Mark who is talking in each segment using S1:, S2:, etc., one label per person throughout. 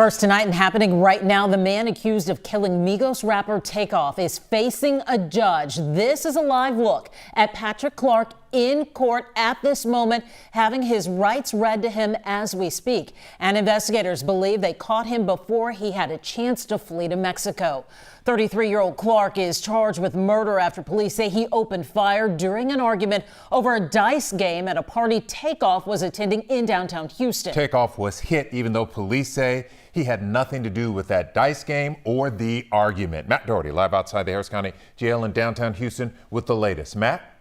S1: First tonight and happening right now, the man accused of killing Migos rapper TakeOff is facing a judge. This is a live look at Patrick Clark in court at this moment, having his rights read to him as we speak. And investigators believe they caught him before he had a chance to flee to Mexico. 33-year-old Clark is charged with murder after police say he opened fire during an argument over a dice game at a party TakeOff was attending in downtown Houston.
S2: TakeOff was hit even though police say he had nothing to do with that dice game or the argument. Matt Doherty live outside the Harris County Jail in downtown Houston with the latest. Matt?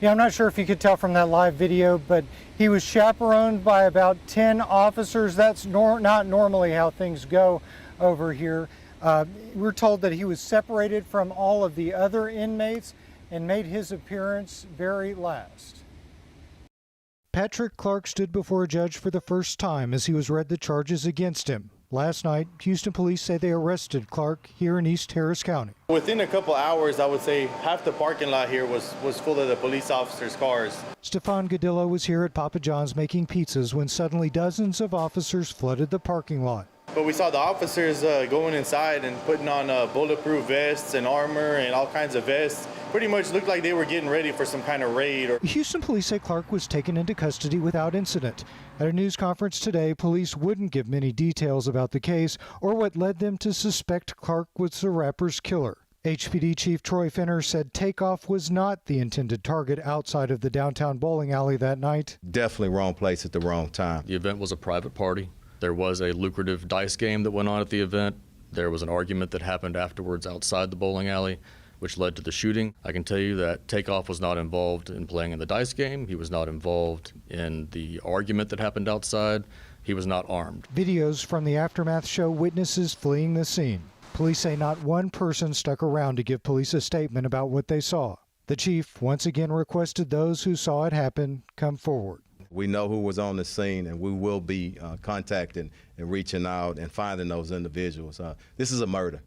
S3: Yeah, I'm not sure if you could tell from that live video, but he was chaperoned by about 10 officers. That's not normally how things go over here. We're told that he was separated from all of the other inmates and made his appearance very last. Patrick Clark stood before a judge for the first time as he was read the charges against him. Last night, Houston police say they arrested Clark here in East Harris County.
S4: Within a couple hours, I would say half the parking lot here was full of the police officers' cars.
S3: Stefan Godillo was here at Papa John's making pizzas when suddenly dozens of officers flooded the parking lot.
S4: But we saw the officers going inside and putting on bulletproof vests and armor and all kinds of vests. Pretty much looked like they were getting ready for some kind of raid.
S3: Houston police say Clark was taken into custody without incident. At a news conference today, police wouldn't give many details about the case or what led them to suspect Clark was the rapper's killer. HPD Chief Troy Finner said TakeOff was not the intended target outside of the downtown bowling alley that night.
S5: Definitely wrong place at the wrong time.
S6: The event was a private party. There was a lucrative dice game that went on at the event. There was an argument that happened afterwards outside the bowling alley, which led to the shooting. I can tell you that TakeOff was not involved in playing in the dice game. He was not involved in the argument that happened outside. He was not armed.
S3: Videos from the aftermath show witnesses fleeing the scene. Police say not one person stuck around to give police a statement about what they saw. The chief once again requested those who saw it happen come forward.
S5: We know who was on the scene, and we will be contacting and reaching out and finding those individuals. This is a murder.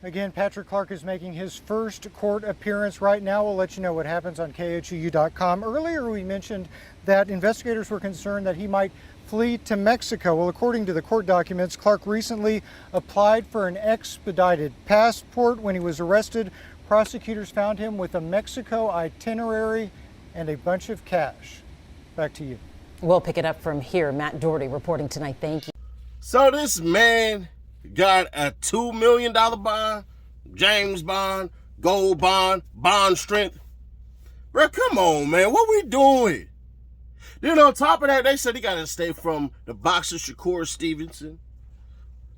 S3: Again, Patrick Clark is making his first court appearance right now. We'll let you know what happens on KHOU.com. Earlier, we mentioned that investigators were concerned that he might flee to Mexico. Well, according to the court documents, Clark recently applied for an expedited passport. When he was arrested, prosecutors found him with a Mexico itinerary and a bunch of cash. Back to you.
S1: We'll pick it up from here. Matt Doherty reporting tonight. Thank you.
S7: So this man got a $2 million bond, James bond, gold bond, bond strength. Bro, come on, man. What we doing? Then on top of that, they said he got to stay from the boxer Shakur Stevenson.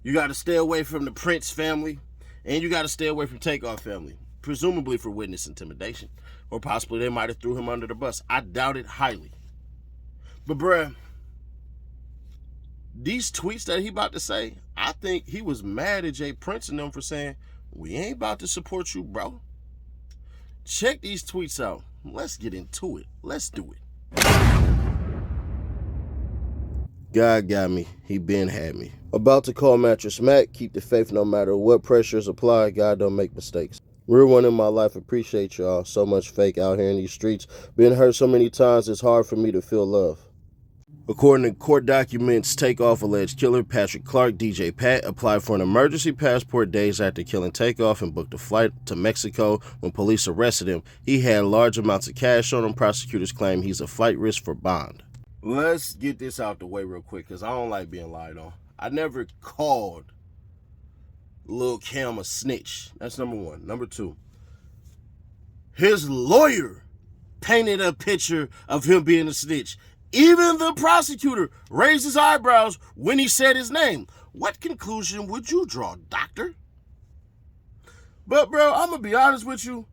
S7: You got to stay away from the Prince family. And you got to stay away from TakeOff family. Presumably for witness intimidation. Or possibly they might have threw him under the bus. I doubt it highly. But bruh, these tweets that he about to say, I think he was mad at Jay Prince and them for saying, we ain't about to support you, bro. Check these tweets out. Let's get into it. Let's do it. God got me. He been had me. About to call Mattress Mac. Keep the faith no matter what pressure is applied. God don't make mistakes. Real one in my life. Appreciate y'all. So much fake out here in these streets. Been hurt so many times it's hard for me to feel love. According to court documents, TakeOff alleged killer Patrick Clark, DJ Pat, applied for an emergency passport days after killing TakeOff and booked a flight to Mexico. When police arrested him, he had large amounts of cash on him. Prosecutors claim he's a flight risk for bond. Let's get this out the way real quick because I don't like being lied on. I never called Lil Cam a snitch. That's number one. Number two, his lawyer painted a picture of him being a snitch. Even the prosecutor raised his eyebrows when he said his name. What conclusion would you draw, doctor? But bro, I'm gonna be honest with you.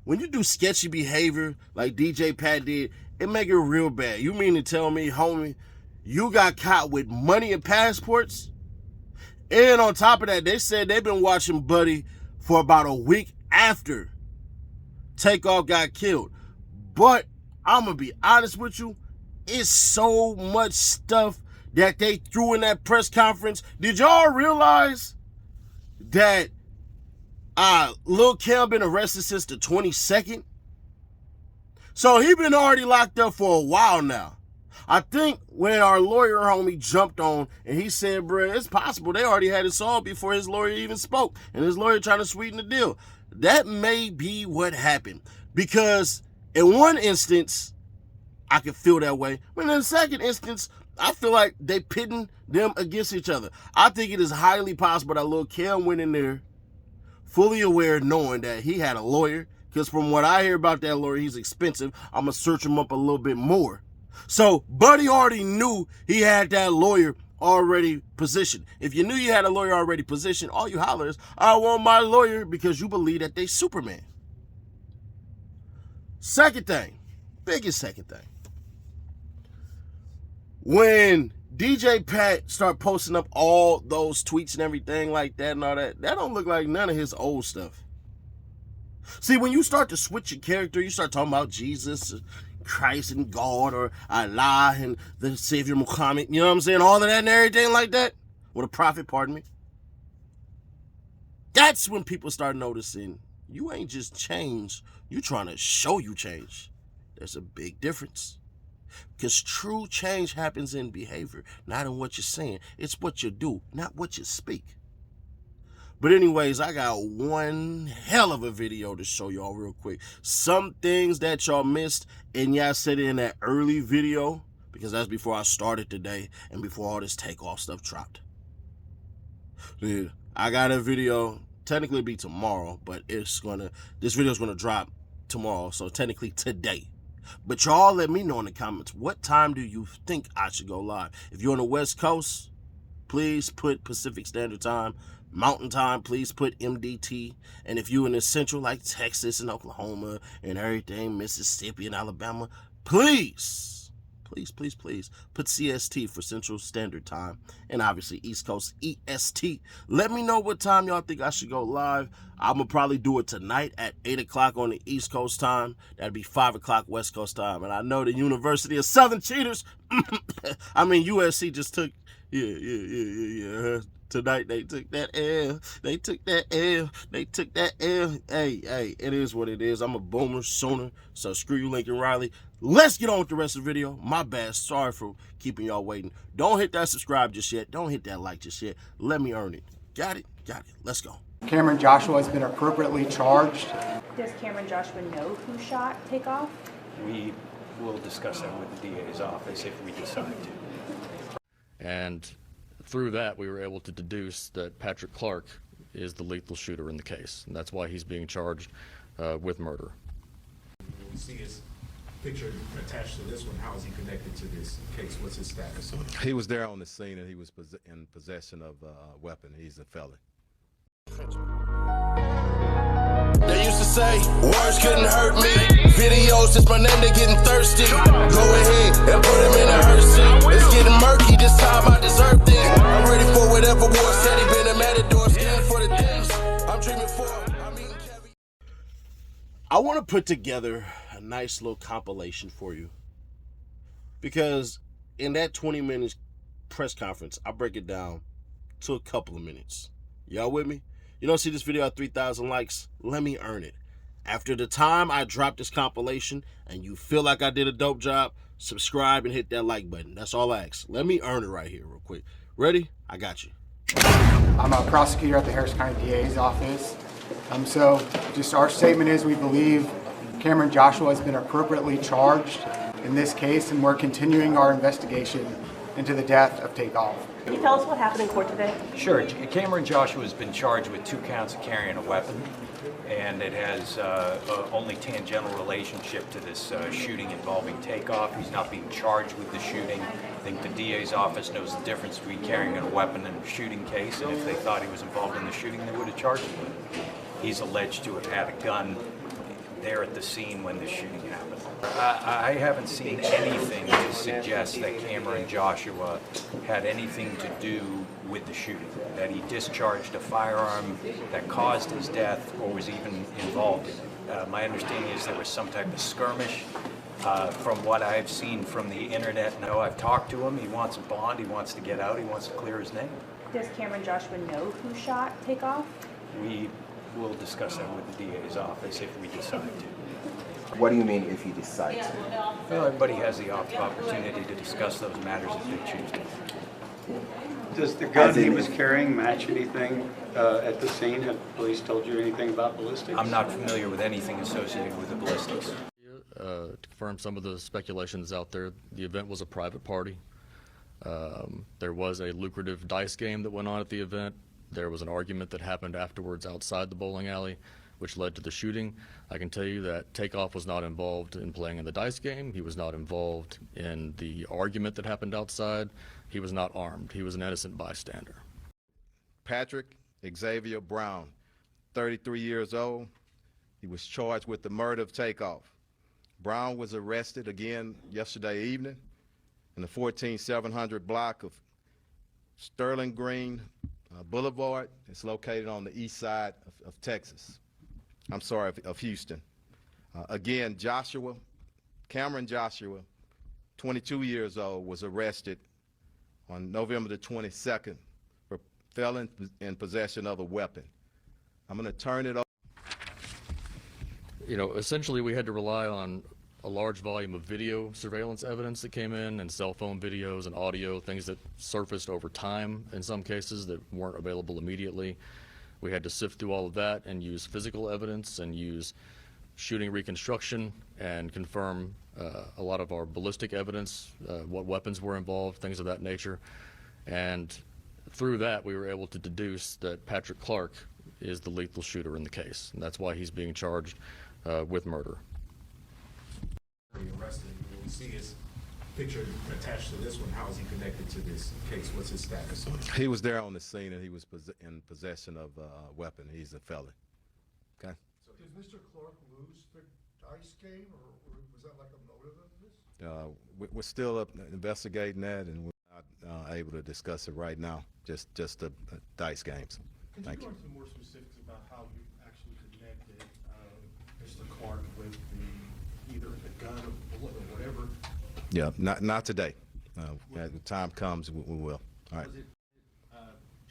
S7: When you do sketchy behavior like DJ Pat did, it make it real bad. You mean to tell me, homie, you got caught with money and passports? And on top of that, they said they've been watching Buddy for about a week after TakeOff got killed. But I'm going to be honest with you, it's so much stuff that they threw in that press conference. Did y'all realize that Lil Cam been arrested since the 22nd? So he been already locked up for a while now. I think when our lawyer homie jumped on and he said, bruh, it's possible they already had it solved before his lawyer even spoke, and his lawyer trying to sweeten the deal. That may be what happened, because in one instance, I could feel that way. But in the second instance, I feel like they pitting them against each other. I think it is highly possible that Lil Cam went in there fully aware, knowing that he had a lawyer, because from what I hear about that lawyer, he's expensive. I'm going to search him up a little bit more. So Buddy already knew he had that lawyer already positioned. If you knew you had a lawyer already positioned, all you holler is, I want my lawyer, because you believe that they Superman. Second thing, biggest second thing. When DJ Pat start posting up all those tweets and everything like that and all that, that don't look like none of his old stuff. See, when you start to switch your character, you start talking about Jesus, Christ and God, or Allah and the Savior Muhammad, you know what I'm saying? All of that and everything like that. Or the prophet, pardon me. That's when people start noticing you ain't just changed, you trying to show you change. There's a big difference. Because true change happens in behavior, not in what you're saying. It's what you do, not what you speak. But anyways, I got one hell of a video to show y'all real quick. Some things that y'all missed, and y'all said it in that early video, because that's before I started today and before all this takeoff stuff dropped. Yeah, I got a video, technically it'll be tomorrow, but this video's gonna drop tomorrow, so technically today. But y'all let me know in the comments, what time do you think I should go live? If you're on the West Coast, please put Pacific Standard Time. Mountain Time, please put MDT. And if you're in the Central, like Texas and Oklahoma and everything, Mississippi and Alabama, please put CST for Central Standard Time. And obviously East Coast, EST. Let me know what time y'all think I should go live. I'm going to probably do it tonight at 8 o'clock on the East Coast time. That'd be 5 o'clock West Coast time. And I know the University of Southern Cheaters, I mean, USC just took, yeah. Tonight they took that L. They took that L. Hey, it is what it is. I'm a boomer sooner. So screw you, Lincoln Riley. Let's get on with the rest of the video. My bad. Sorry for keeping y'all waiting. Don't hit that subscribe just yet. Don't hit that like just yet. Let me earn it. Got it? Let's go.
S8: Cameron Joshua has been appropriately charged.
S9: Does Cameron Joshua know who shot TakeOff?
S10: We will discuss that with the DA's office if we decide to.
S6: And through that, we were able to deduce that Patrick Clark is the lethal shooter in the case, and that's why he's being charged with murder.
S11: We see his picture attached to this one. How is he connected to this case? What's his status?
S5: He was there on the scene, and he was in possession of a weapon. He's a felon.
S12: They used to say, words couldn't hurt me. Videos, just my name, they getting thirsty. Go ahead and put him in a hearse seat. It's getting murky, this time I deserve this. I'm ready for whatever war said he been a matador. Scared for the things I'm dreaming for. I'm eating caviar.
S7: I want to put together a nice little compilation for you, because in that 20 minutes press conference, I break it down to a couple of minutes. Y'all with me? You don't see this video at 3,000 likes? Let me earn it. After the time I drop this compilation and you feel like I did a dope job, subscribe and hit that like button. That's all I ask. Let me earn it right here real quick. Ready? I got you.
S8: I'm a prosecutor at the Harris County DA's office. So just our statement is we believe Cameron Joshua has been appropriately charged in this case, and we're continuing our investigation into the death of TakeOff.
S9: Can you tell us what happened in court today?
S10: Sure. Cameron Joshua has been charged with 2 counts of carrying a weapon, and it has only tangential relationship to this shooting involving TakeOff. He's not being charged with the shooting. I think the DA's office knows the difference between carrying a weapon and a shooting case, and if they thought he was involved in the shooting, they would have charged him with it. He's alleged to have had a gun there at the scene when the shooting happened. I haven't seen anything to suggest that Cameron Joshua had anything to do with the shooting, that he discharged a firearm that caused his death or was even involved in it. My understanding is there was some type of skirmish. From what I've seen from the internet, no, I've talked to him. He wants a bond. He wants to get out. He wants to clear his name.
S9: Does Cameron Joshua know who shot TakeOff?
S10: We will discuss that with the DA's office if we decide to.
S13: What do you mean if he decides?
S10: Well, everybody has the opportunity to discuss those matters if they choose to.
S14: Does the gun he was carrying match anything at the scene? Have police told you anything about ballistics?
S10: I'm not familiar with anything associated with the ballistics.
S6: To confirm some of the speculations out there, the event was a private party. There was a lucrative dice game that went on at the event. There was an argument that happened afterwards outside the bowling alley, which led to the shooting. I can tell you that TakeOff was not involved in playing in the dice game. He was not involved in the argument that happened outside. He was not armed. He was an innocent bystander.
S5: Patrick Xavier Brown, 33 years old. He was charged with the murder of TakeOff. Brown was arrested again yesterday evening in the 14700 block of Sterling Green Boulevard. It's located on the east side of Texas. I'm sorry, of Houston. Again, Cameron Joshua, 22 years old, was arrested on November the 22nd for felon in possession of a weapon. I'm going to turn it over.
S6: You know, essentially we had to rely on a large volume of video surveillance evidence that came in, and cell phone videos and audio, things that surfaced over time in some cases that weren't available immediately. We had to sift through all of that and use physical evidence and use shooting reconstruction and confirm a lot of our ballistic evidence, what weapons were involved, things of that nature. And through that, we were able to deduce that Patrick Clark is the lethal shooter in the case. And that's why he's being charged with murder.
S11: Arrested. We see his picture attached to this one. How is he connected to this case? What's his status?
S5: He was there on the scene and he was in possession of a weapon. He's a felon. Okay.
S15: So did Mr. Clark lose the dice game, or was that like a motive of this?
S5: We're still investigating that, and we're not able to discuss it right now. Just the dice games.
S15: Could you go into more specifics about how you actually connected Mr. Clark with either the gun or bullet or whatever?
S5: Yeah, not today. As the time comes, we will. All right.
S15: Was it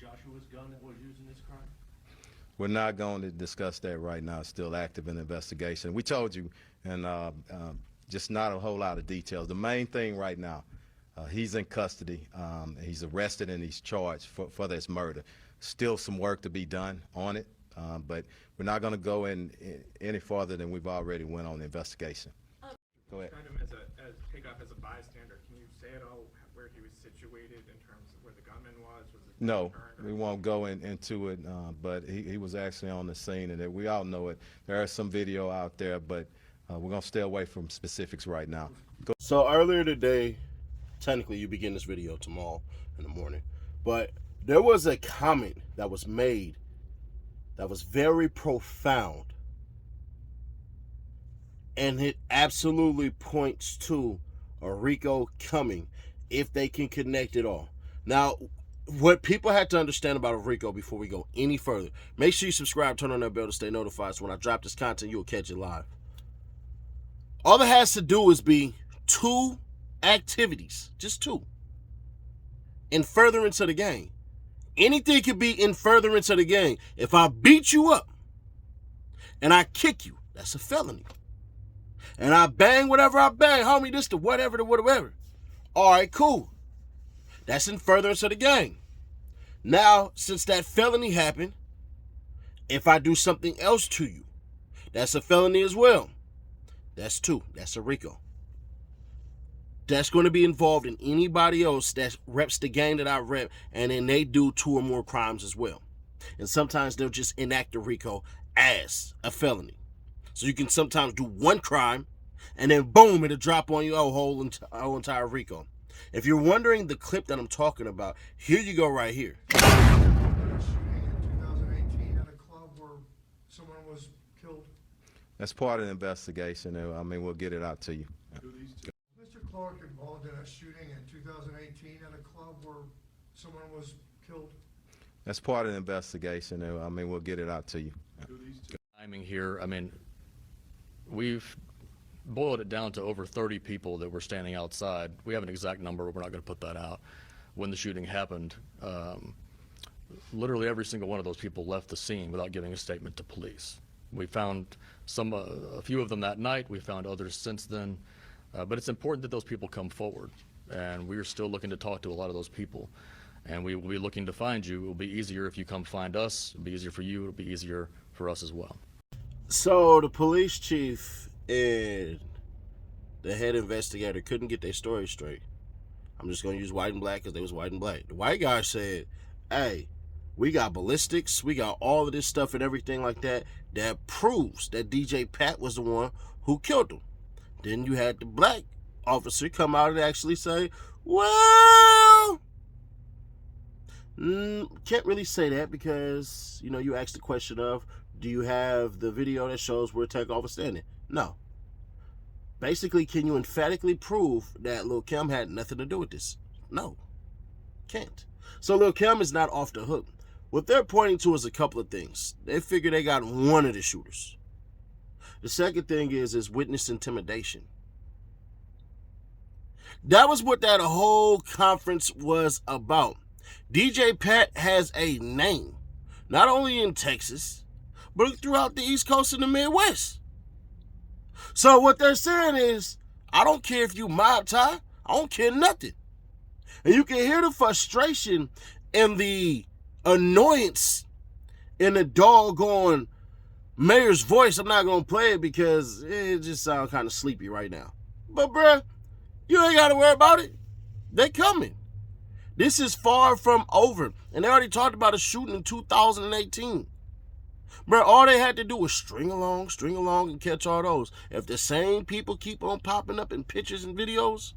S15: Joshua's gun that was used in this crime?
S5: We're not going to discuss that right now. It's still active in investigation. We told you, and just not a whole lot of details. The main thing right now, he's in custody. He's arrested and he's charged for this murder. Still some work to be done on it, but we're not going to go in any farther than we've already went on the investigation. Go ahead.
S16: Kind of as TakeOff as a bystander, can you say at all where he was situated in terms of where the gunman was? Was it
S5: No, we won't go into it, but he was actually on the scene, and we all know it. There is some video out there, but we're going to stay away from specifics right now.
S7: So earlier today, technically you begin this video tomorrow in the morning, but there was a comment that was made that was very profound, and it absolutely points to a Rico coming if they can connect it all. Now, what people have to understand about a Rico before we go any further, make sure you subscribe, turn on that bell to stay notified, so when I drop this content, you'll catch it live. All it has to do is be 2 activities, just 2, in furtherance of the game. Anything could be in furtherance of the game. If I beat you up and I kick you, that's a felony. And I bang whatever I bang, homie, this to whatever to whatever. All right, cool. That's in furtherance of the game. Now, since that felony happened, if I do something else to you, that's a felony as well. That's 2. That's a Rico. That's going to be involved in anybody else that reps the game that I rep, and then they do 2 or more crimes as well. And sometimes they'll just enact a Rico as a felony. So you can sometimes do 1 crime, and then boom, it'll drop on you a whole entire Rico. If you're wondering the clip that I'm talking about, here you go right here.
S15: Shooting in 2018 at a club where someone was killed.
S5: That's part of the investigation. I mean, we'll get it out to you.
S15: Mr. Clark involved in a shooting in 2018 at a club where someone was killed.
S5: That's part of the investigation. I mean, we'll get it out to you.
S6: Timing here, I mean, we've boiled it down to over 30 people that were standing outside. We have an exact number, but we're not going to put that out. When the shooting happened, literally every single one of those people left the scene without giving a statement to police. We found a few of them that night. We found others since then. But it's important that those people come forward. And we're still looking to talk to a lot of those people. And we will be looking to find you. It will be easier if you come find us. It'll be easier for you. It'll be easier for us as well.
S7: So the police chief and the head investigator couldn't get their story straight. I'm just going to use white and black because they was white and black. The white guy said, hey, we got ballistics, we got all of this stuff and everything like that proves that DJ Pat was the one who killed him. Then you had the black officer come out and actually say, well, can't really say that because, you asked the question of, do you have the video that shows where TakeOff was standing? No. Basically, can you emphatically prove that Lil Cam had nothing to do with this? No. Can't. So Lil Cam is not off the hook. What they're pointing to is a couple of things. They figure they got one of the shooters. The second thing is witness intimidation. That was what that whole conference was about. DJ Pat has a name, not only in Texas, but throughout the East Coast and the Midwest. So what they're saying is, I don't care if you mob tie, I don't care nothing. And you can hear the frustration and the annoyance in the doggone mayor's voice. I'm not going to play it because it just sounds kind of sleepy right now. But bruh, you ain't got to worry about it. They coming. This is far from over. And they already talked about a shooting in 2018. Bro, all they had to do was string along, and catch all those. If the same people keep on popping up in pictures and videos,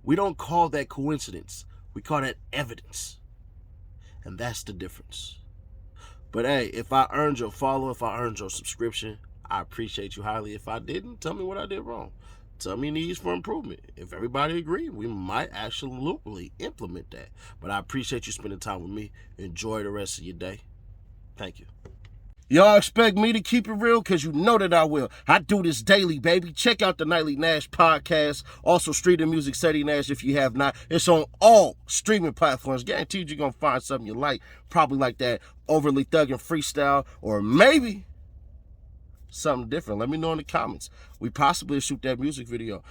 S7: we don't call that coincidence. We call that evidence. And that's the difference. But hey, if I earned your follow, if I earned your subscription, I appreciate you highly. If I didn't, tell me what I did wrong. Tell me needs for improvement. If everybody agree, we might actually implement that. But I appreciate you spending time with me. Enjoy the rest of your day. Thank you. Y'all expect me to keep it real? Because you know that I will. I do this daily, baby. Check out the Nightly Nash podcast. Also, Street and Music Steady Nash if you have not. It's on all streaming platforms. Guaranteed you're going to find something you like. Probably like that overly thugging freestyle. Or maybe something different. Let me know in the comments. We possibly shoot that music video.